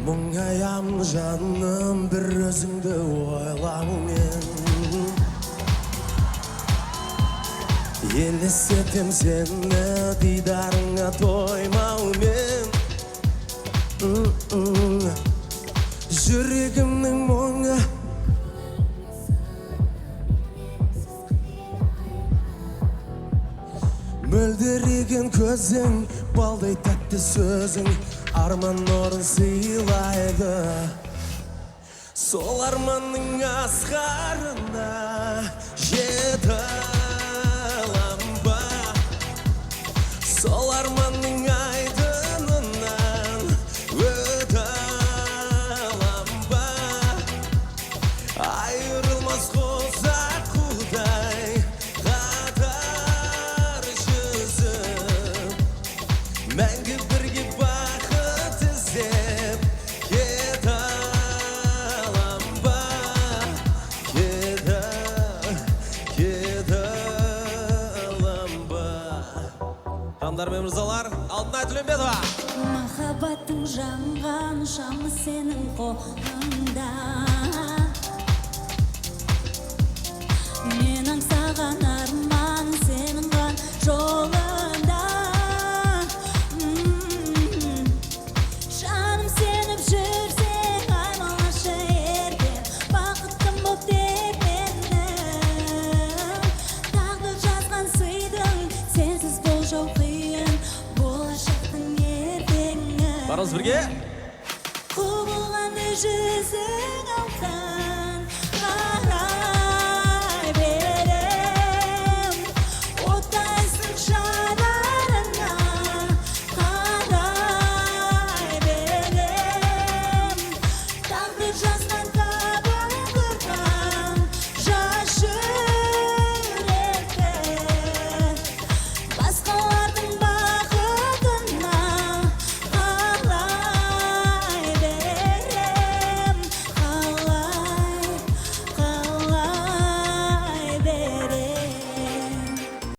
Мұңаям жаным бір өзіңді ойлаумен Елестетем сені дидарыңа тоймаумен Жүрегімнің мұңы Мөлдіреген көзің, балдай тәтті сөзің Арман нұрын сыйлайды Сол арманның асқарына жете аламын ба Сол арманның айдынынан өте аламын ба Айырылмас қозақ қудай қатар жүзіп Мәңгі бірге бақыт іздеп кете аламын ба кете аламын ба Ханымдар мен мырзалар, Алтынай Төлеумбетова Махаббаттың жанған шамы сенің қолыңда Мен аңсаған арман сенің ған жолында Жаным сеніп жүрсең аймалашы ерген Бақыттым боп тек менің Тағдыр жазған сыйдың сенсіз болжау қиын Болашақтың ертеңі Барыңыз бірге Құбылғанды жүзің алса